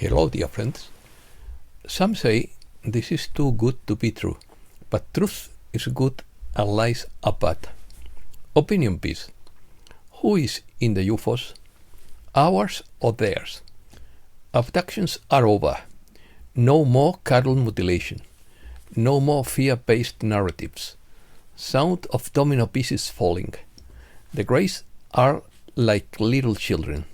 Hello, dear friends. Some say this is too good to be true, but truth is good and lies are bad. Opinion piece. Who is in the UFOs? Ours or theirs? Abductions are over. No more cattle mutilation. No more fear-based narratives. Sound of domino pieces falling. The greys are like little children.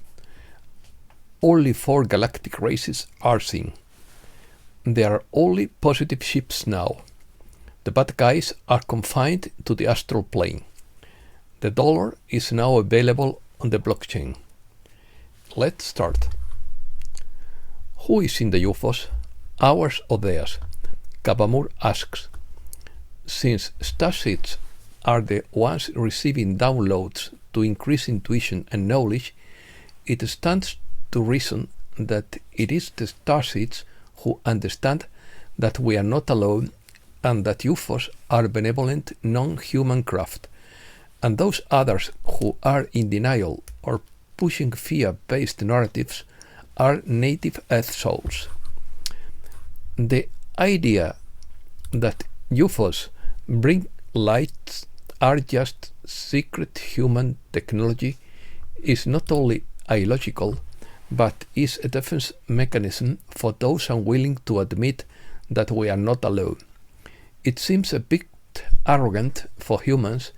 Only 4 galactic races are seen. There are only positive ships now. The bad guys are confined to the astral plane. The dollar is now available on the blockchain. Let's start. Who is in the UFOs? Ours or theirs? Kabamur asks. Since starseeds are the ones receiving downloads to increase intuition and knowledge, it stands to reason that it is the starseeds who understand that we are not alone and that UFOs are benevolent non-human craft, and those others who are in denial or pushing fear-based narratives are native Earth souls. The idea that UFOs bring lights are just secret human technology is not only illogical, but is a defense mechanism for those unwilling to admit that we are not alone. It seems a bit arrogant for humans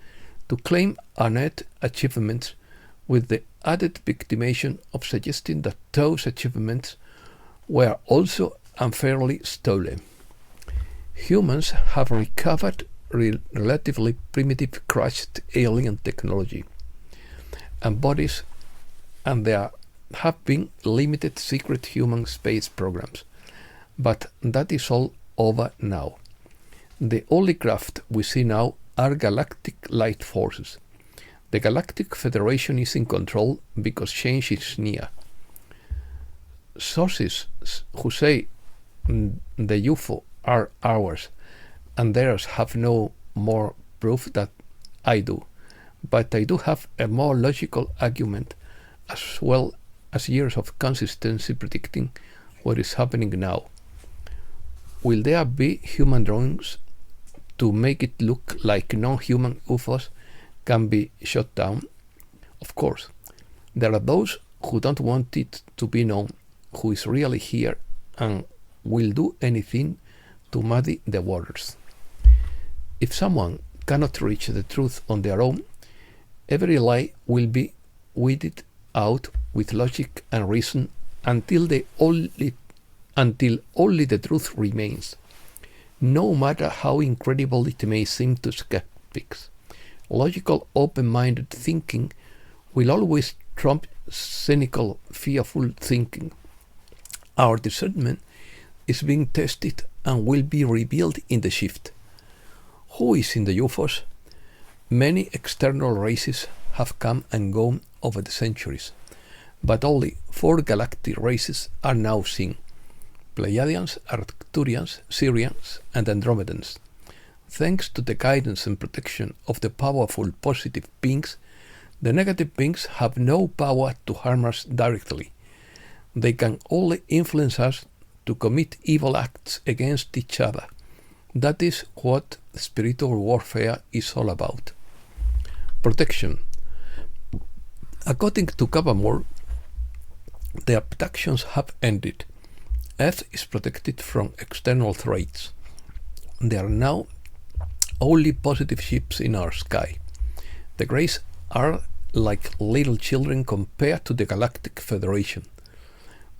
to claim unearned achievements with the added victimization of suggesting that those achievements were also unfairly stolen. Humans have recovered relatively primitive crushed alien technology and bodies, and there have been limited secret human space programs, but that is all over now. The only craft we see now are galactic light forces. The Galactic Federation is in control because change is near. Sources who say the UFO are ours and theirs have no more proof that I do, but I do have a more logical argument as well as years of consistency predicting what is happening now. Will there be human drones to make it look like non-human UFOs can be shot down? Of course. There are those who don't want it to be known who is really here and will do anything to muddy the waters. If someone cannot reach the truth on their own, every lie will be weeded out with logic and reason until only the truth remains, no matter how incredible it may seem to skeptics. Logical, open-minded thinking will always trump cynical, fearful thinking. Our discernment is being tested and will be revealed in the shift. Who is in the UFOs? Many external races have come and gone over the centuries, but only 4 galactic races are now seen: Pleiadians, Arcturians, Sirians, and Andromedans. Thanks to the guidance and protection of the powerful positive beings, the negative beings have no power to harm us directly. They can only influence us to commit evil acts against each other. That is what spiritual warfare is all about. Protection. According to Kabamur, the abductions have ended. Earth is protected from external threats. There are now only positive ships in our sky. The greys are like little children compared to the Galactic Federation.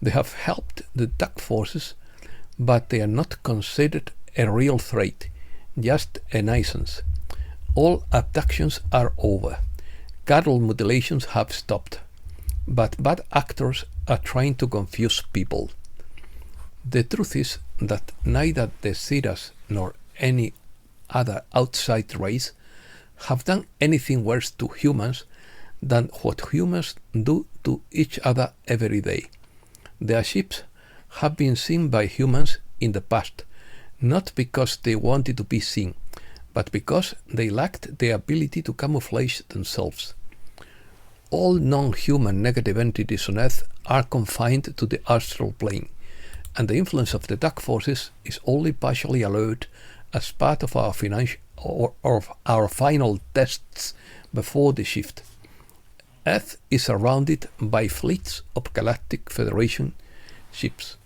They have helped the dark forces, but they are not considered a real threat, just a nuisance. All abductions are over. Cattle mutilations have stopped, but bad actors are trying to confuse people. The truth is that neither the Ceras nor any other outside race have done anything worse to humans than what humans do to each other every day. Their ships have been seen by humans in the past, not because they wanted to be seen, but because they lacked the ability to camouflage themselves. All non-human negative entities on Earth are confined to the astral plane, and the influence of the dark forces is only partially allowed as part of our our final tests before the shift. Earth is surrounded by fleets of Galactic Federation ships,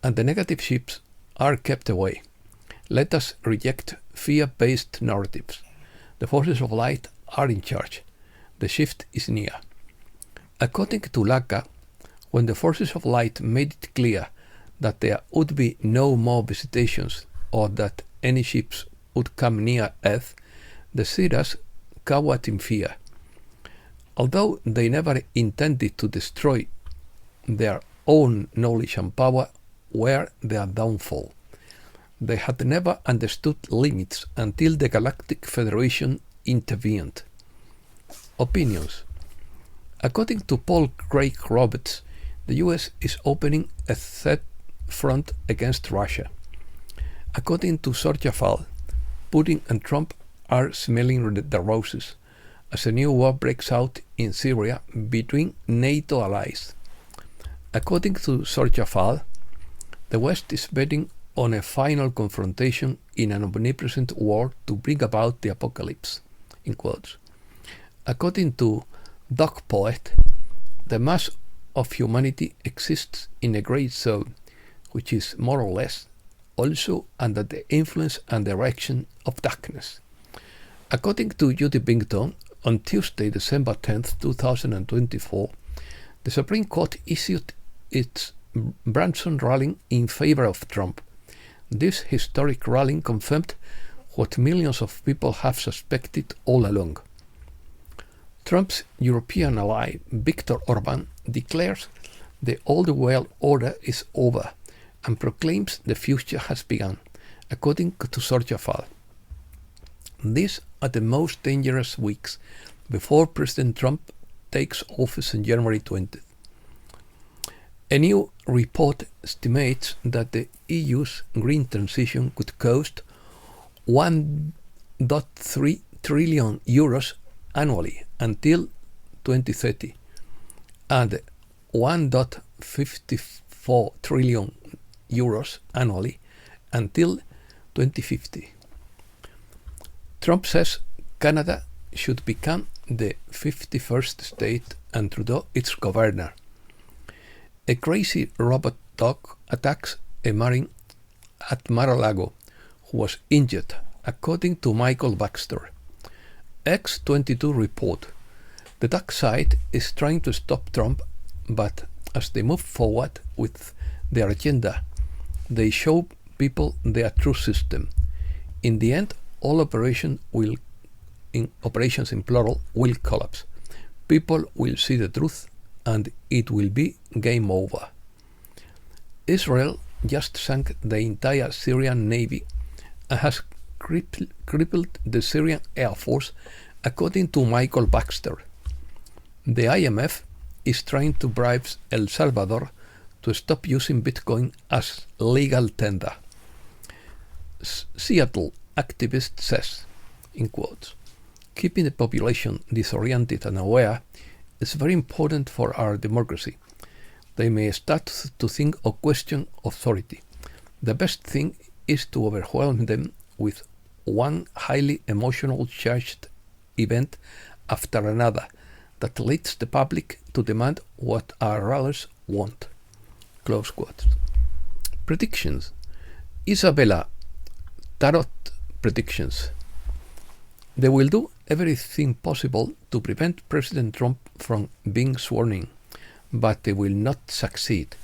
and the negative ships are kept away. Let us reject fear-based narratives. The forces of light are in charge. The shift is near. According to Laka, when the forces of light made it clear that there would be no more visitations or that any ships would come near Earth, the Siras cowered in fear. Although they never intended to destroy, their own knowledge and power were their downfall. They had never understood limits until the Galactic Federation intervened. Opinions. According to Paul Craig Roberts, the US is opening a third front against Russia. According to Sorja Fall, Putin and Trump are smelling the roses as a new war breaks out in Syria between NATO allies. According to Sorja Fall, the West is betting on a final confrontation in an omnipresent war to bring about the apocalypse, in quotes. According to Dog Poet, the mass of humanity exists in a great zone, which is more or less also under the influence and direction of darkness. According to Judy Bington, on Tuesday, December 10th, 2024, the Supreme Court issued its Branson ruling in favor of Trump. This historic ruling confirmed what millions of people have suspected all along. Trump's European ally, Viktor Orban, declares the old world order is over and proclaims the future has begun, according to Sorja Fall. These are the most dangerous weeks before President Trump takes office on January 20th. A new report estimates that the EU's green transition could cost 1.3 trillion euros annually until 2030 and 1.54 trillion euros annually until 2050. Trump says Canada should become the 51st state and Trudeau its governor. A crazy robot dog attacks a marine at Mar-a-Lago who was injured, according to Michael Baxter. X22 report. The dark side is trying to stop Trump, but as they move forward with their agenda, they show people their true system. In the end, all operations in plural will collapse. People will see the truth and it will be game over. Israel just sank the entire Syrian navy and has crippled the Syrian Air Force, according to Michael Baxter. The IMF is trying to bribe El Salvador to stop using Bitcoin as legal tender. Seattle activist says, in quotes, keeping the population disoriented and aware is very important for our democracy. They may start to think or question authority. The best thing is to overwhelm them with one highly emotional charged event after another that leads the public to demand what our rulers want. Close quotes. Predictions. Isabella, Tarot predictions. They will do everything possible to prevent President Trump from being sworn in, but they will not succeed.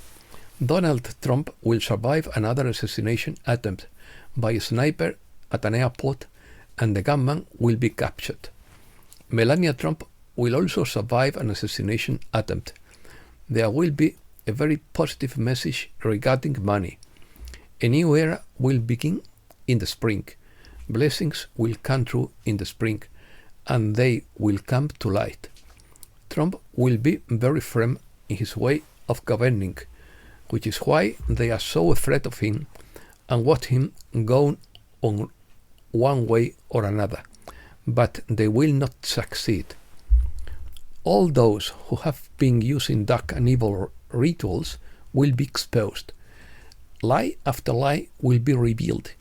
Donald Trump will survive another assassination attempt by a sniper at an airport, and the gunman will be captured. Melania Trump will also survive an assassination attempt. There will be a very positive message regarding money. A new era will begin in the spring. Blessings will come true in the spring, and they will come to light. Trump will be very firm in his way of governing, which is why they are so afraid of him and want him going on one way or another, but they will not succeed. All those who have been using dark and evil rituals will be exposed, lie after lie will be revealed,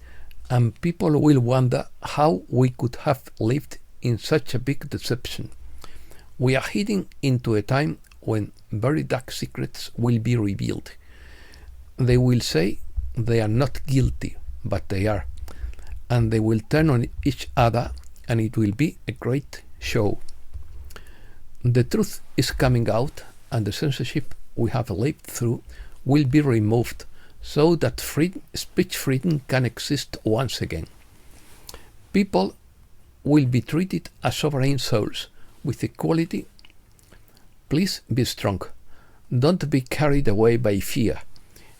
and people will wonder how we could have lived in such a big deception. We are heading into a time when very dark secrets will be revealed. They will say they are not guilty, but they are, and they will turn on each other, and it will be a great show. The truth is coming out, and the censorship we have lived through will be removed, so that speech freedom can exist once again. People will be treated as sovereign souls with equality. Please be strong. Don't be carried away by fear.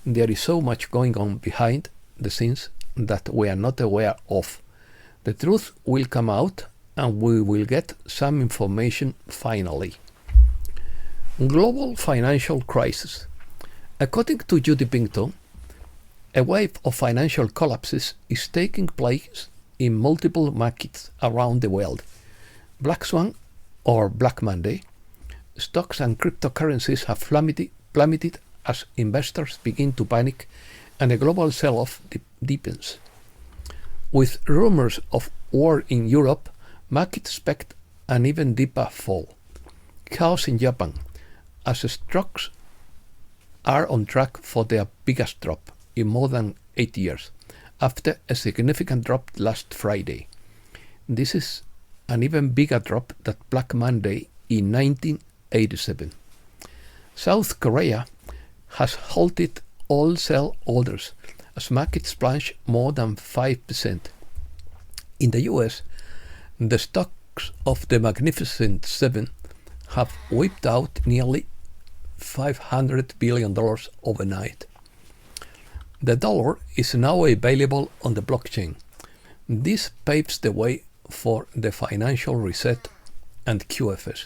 There is so much going on behind the scenes that we are not aware of. The truth will come out, and we will get some information finally. Global financial crisis. According to Judy Pinkton, a wave of financial collapses is taking place in multiple markets around the world. Black Swan or Black Monday, stocks and cryptocurrencies have plummeted as investors begin to panic and a global sell-off deepens. With rumors of war in Europe, markets expect an even deeper fall. Chaos in Japan, as stocks are on track for their biggest drop in more than 8 years, after a significant drop last Friday. This is an even bigger drop than Black Monday in 1987. South Korea has halted all sell orders as markets plunge more than 5%. In the US, the stocks of the Magnificent Seven have wiped out nearly $500 billion overnight. The dollar is now available on the blockchain. This paves the way for the financial reset and QFS.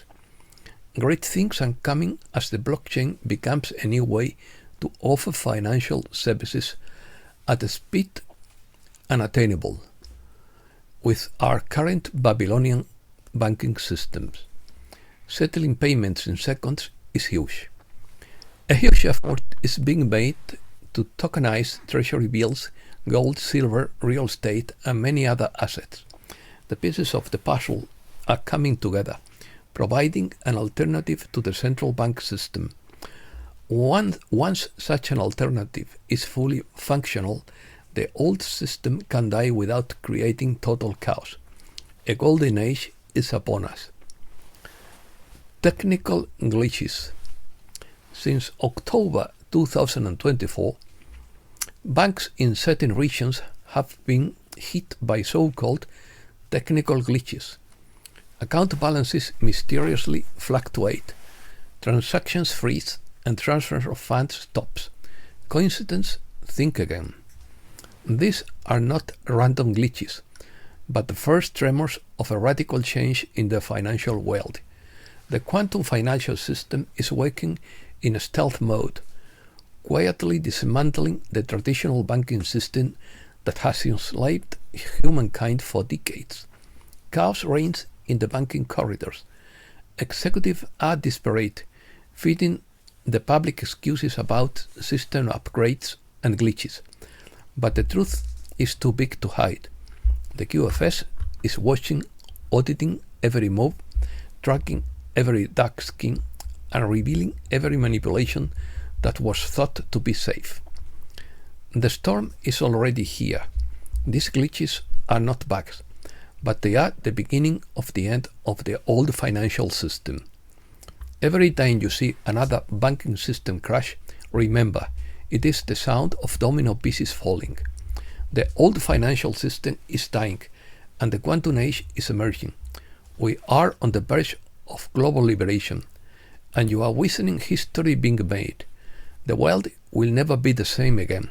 Great things are coming as the blockchain becomes a new way to offer financial services at a speed unattainable with our current Babylonian banking systems. Settling payments in seconds is huge. A huge effort is being made to tokenize treasury bills, gold, silver, real estate, and many other assets. The pieces of the puzzle are coming together, providing an alternative to the central bank system. Once such an alternative is fully functional, the old system can die without creating total chaos. A golden age is upon us. Technical glitches. Since October 2024, banks in certain regions have been hit by so-called technical glitches. Account balances mysteriously fluctuate, transactions freeze, and transfer of funds stops. Coincidence? Think again. These are not random glitches, but the first tremors of a radical change in the financial world. The quantum financial system is working in a stealth mode, quietly dismantling the traditional banking system that has enslaved humankind for decades. Chaos reigns in the banking corridors. Executives are desperate, feeding the public excuses about system upgrades and glitches. But the truth is too big to hide. The QFS is watching, auditing every move, tracking every dark scheme, and revealing every manipulation that was thought to be safe. The storm is already here. These glitches are not bugs, but they are the beginning of the end of the old financial system. Every time you see another banking system crash, remember, it is the sound of domino pieces falling. The old financial system is dying, and the quantum age is emerging. We are on the verge of global liberation, and you are witnessing history being made. The world will never be the same again.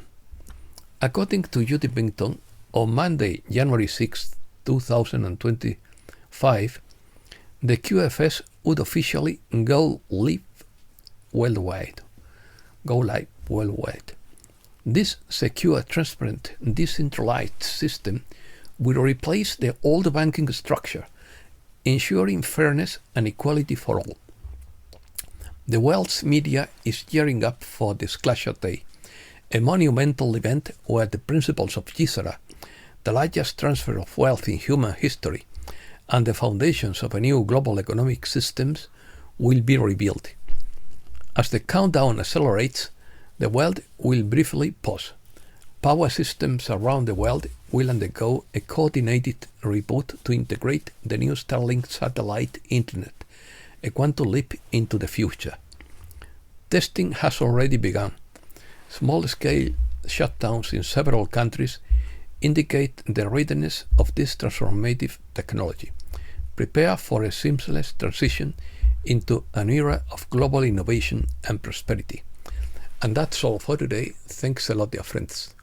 According to Judy Pinkton, on Monday, January 6, 2025, the QFS would officially go live worldwide. This secure, transparent, decentralized system will replace the old banking structure, ensuring fairness and equality for all. The world's media is gearing up for Disclosure Day, a monumental event where the principles of Gisara, the largest transfer of wealth in human history, and the foundations of a new global economic systems will be revealed. As the countdown accelerates, the world will briefly pause. Power systems around the world will undergo a coordinated reboot to integrate the new Starlink satellite internet, a quantum leap into the future. Testing has already begun. Small-scale shutdowns in several countries indicate the readiness of this transformative technology. Prepare for a seamless transition into an era of global innovation and prosperity. And that's all for today. Thanks a lot, dear friends.